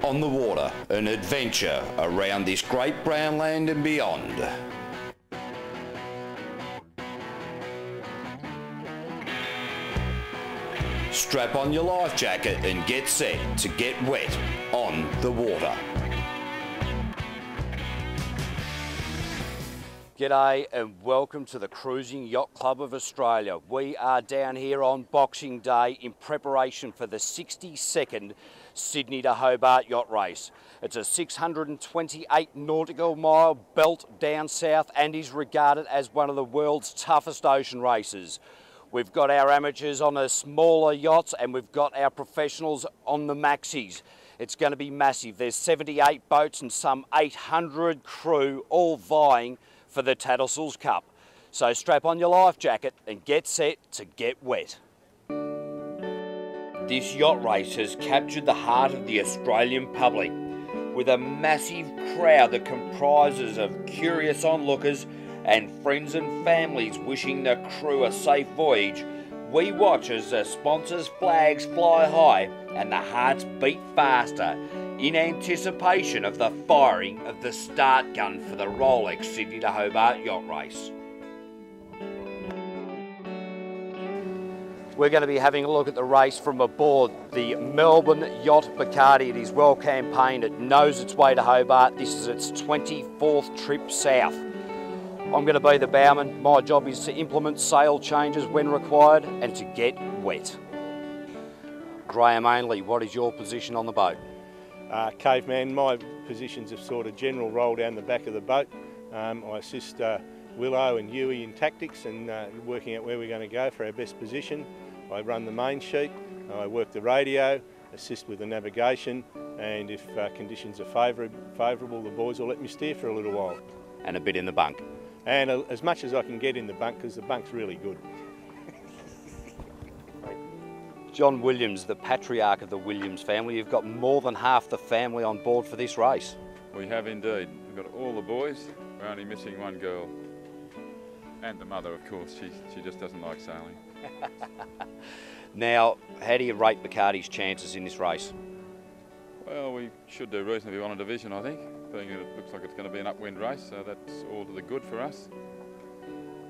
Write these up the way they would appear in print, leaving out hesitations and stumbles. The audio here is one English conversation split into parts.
On the water, an adventure around this great brown land and beyond. Strap on your life jacket and get set to get wet on the water. G'day and welcome to the Cruising Yacht Club of Australia. We are down here on Boxing Day in preparation for the 62nd Sydney to Hobart Yacht Race. It's a 628 nautical mile belt down south and is regarded as one of the world's toughest ocean races. We've got our amateurs on the smaller yachts and we've got our professionals on the maxis. It's going to be massive. There's 78 boats and some 800 crew all vying for the Tattersall's Cup. So strap on your life jacket and get set to get wet. This yacht race has captured the heart of the Australian public with a massive crowd that comprises of curious onlookers and friends and families wishing the crew a safe voyage. We watch as the sponsors' flags fly high and the hearts beat faster in anticipation of the firing of the start gun for the Rolex Sydney to Hobart Yacht Race. We're going to be having a look at the race from aboard the Melbourne yacht Bacardi. It is well campaigned, it knows its way to Hobart. This is its 24th trip south. I'm going to be the bowman. My job is to implement sail changes when required and to get wet. Graham Ainley, what is your position on the boat? Caveman, my position's a sort of general roll down the back of the boat. I assist Willow and Huey in tactics and working out where we're going to go for our best position. I run the main sheet, I work the radio, assist with the navigation, and if conditions are favourable, the boys will let me steer for a little while. And a bit in the bunk. And as much as I can get in the bunk, because the bunk's really good. John Williams, the patriarch of the Williams family, you've got more than half the family on board for this race. We have indeed. We've got all the boys, we're only missing one girl. And the mother, of course, she just doesn't like sailing. Now, how do you rate Bacardi's chances in this race? Well, we should do reasonably well in division, I think, being that it looks like it's going to be an upwind race, so that's all to the good for us.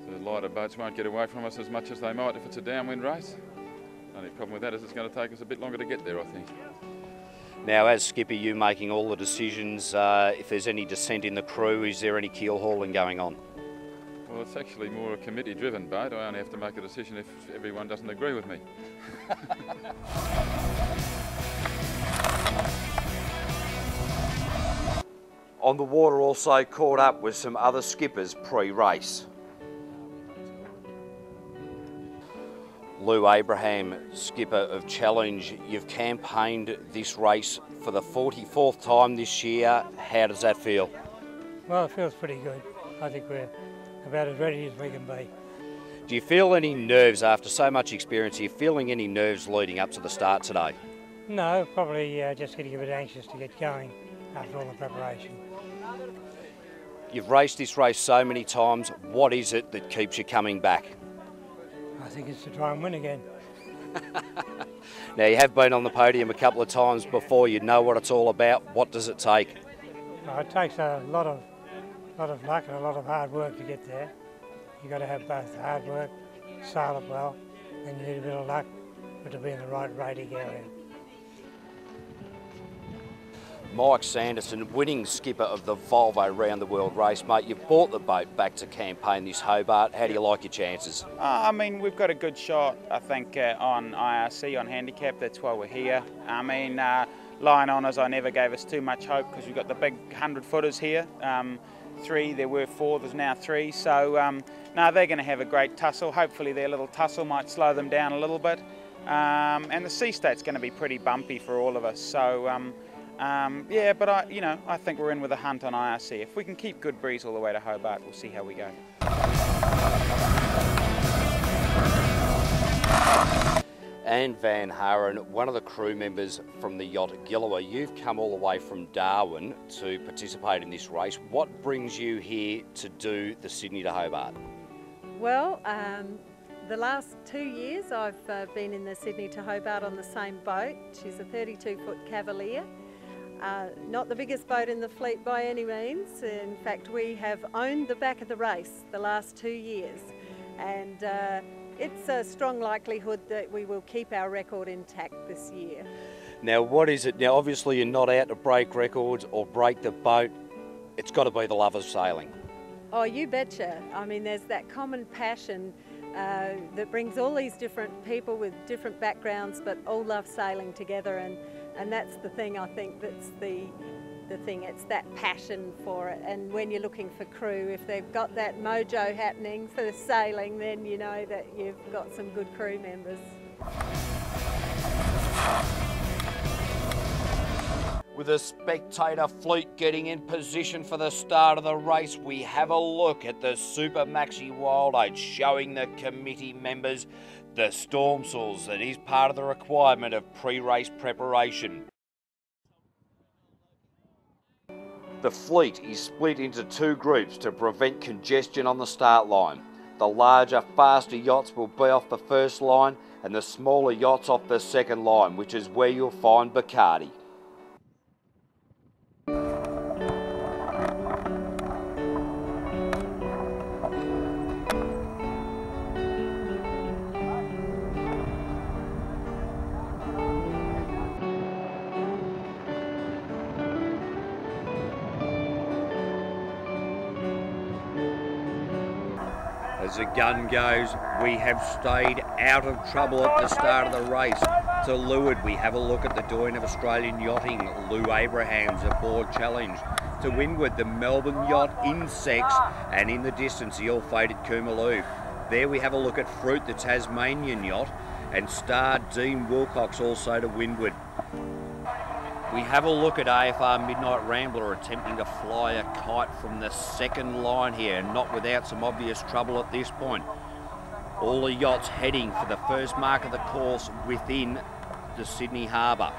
The lighter boats won't get away from us as much as they might if it's a downwind race. The only problem with that is it's going to take us a bit longer to get there, I think. Now, as skipper, you making all the decisions. If there's any dissent in the crew, is there any keel hauling going on? Well, it's actually more a committee-driven boat. I only have to make a decision if everyone doesn't agree with me. On the water also caught up with some other skippers pre-race. Lou Abraham, skipper of Challenge, you've campaigned this race for the 44th time this year. How does that feel? Well, it feels pretty good. I think we're about as ready as we can be. Do you feel any nerves after so much experience? Are you feeling any nerves leading up to the start today? No, probably just getting a bit anxious to get going after all the preparation. You've raced this race so many times. What is it that keeps you coming back? I think it's to try and win again. Now, you have been on the podium a couple of times before. You know what it's all about. What does it take? Well, it takes a lot of luck and a lot of hard work to get there. You've got to have both hard work, sail it well, and you need a bit of luck, but to be in the right rating area. Mike Sanderson, winning skipper of the Volvo Round the World race. Mate, you've brought the boat back to campaign this Hobart. How do you like your chances? I mean, we've got a good shot, I think, on IRC, on handicap. That's why we're here. I mean, line honours, I never gave us too much hope because we've got the big 100-footers here. 3, there were 4, there's now 3. So, no, they're going to have a great tussle. Hopefully their little tussle might slow them down a little bit. And the sea state's going to be pretty bumpy for all of us. So, yeah, but I think we're in with a hunt on IRC. If we can keep good breeze all the way to Hobart, we'll see how we go. Anne Van Haren, one of the crew members from the yacht Gillower. You've come all the way from Darwin to participate in this race. What brings you here to do the Sydney to Hobart? Well, the last 2 years I've been in the Sydney to Hobart on the same boat. She's a 32-foot Cavalier. Not the biggest boat in the fleet by any means. In fact, we have owned the back of the race the last 2 years, and it's a strong likelihood that we will keep our record intact this year. Now, what is it? Now, obviously you're not out to break records or break the boat. It's got to be the love of sailing. Oh, you betcha. I mean, there's that common passion that brings all these different people with different backgrounds, but all love sailing together, and that's the thing, I think, that's the thing. It's that passion for it. And when you're looking for crew, if they've got that mojo happening for sailing, then you know that you've got some good crew members. With a spectator fleet getting in position for the start of the race, we have a look at the Super Maxi Wild 8, showing the committee members the storm saws that is part of the requirement of pre-race preparation. The fleet is split into 2 groups to prevent congestion on the start line. The larger, faster yachts will be off the first line and the smaller yachts off the second line, which is where you'll find Bacardi. As the gun goes, we have stayed out of trouble at the start of the race. To leeward, we have a look at the Doyen of Australian Yachting, Lou Abraham's aboard challenge. To windward, the Melbourne yacht Insects, and in the distance, the ill-fated Coomaloo. There we have a look at Fruit, the Tasmanian yacht, and star Dean Wilcox also to windward. We have a look at AFR Midnight Rambler attempting to fly a kite from the second line here, not without some obvious trouble at this point. All the yachts heading for the first mark of the course within the Sydney Harbour.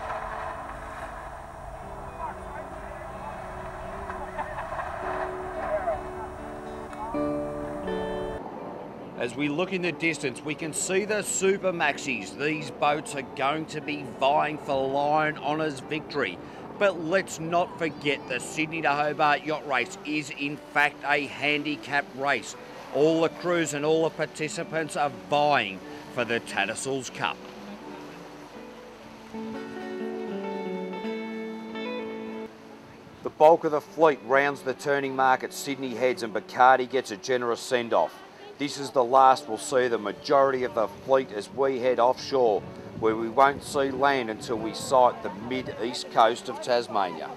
As we look in the distance, we can see the Super Maxis. These boats are going to be vying for Lion Honours victory. But let's not forget the Sydney-Hobart Yacht Race is in fact a handicap race. All the crews and all the participants are vying for the Tattersall's Cup. The bulk of the fleet rounds the turning mark at Sydney Heads, and Bacardi gets a generous send-off. This is the last we'll see the majority of the fleet as we head offshore, where we won't see land until we sight the mid-east coast of Tasmania.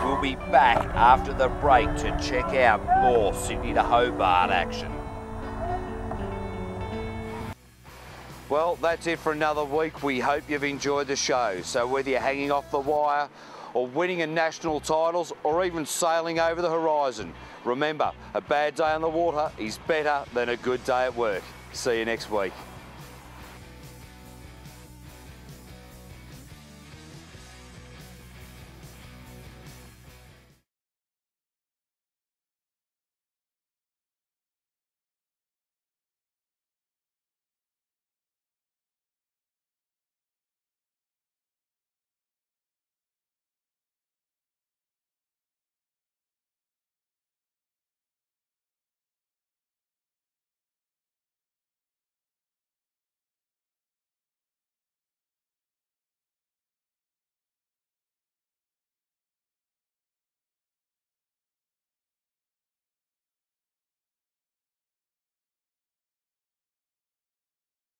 We'll be back after the break to check out more Sydney to Hobart action. Well, that's it for another week. We hope you've enjoyed the show. So whether you're hanging off the wire or winning a national titles or even sailing over the horizon, remember, a bad day on the water is better than a good day at work. See you next week.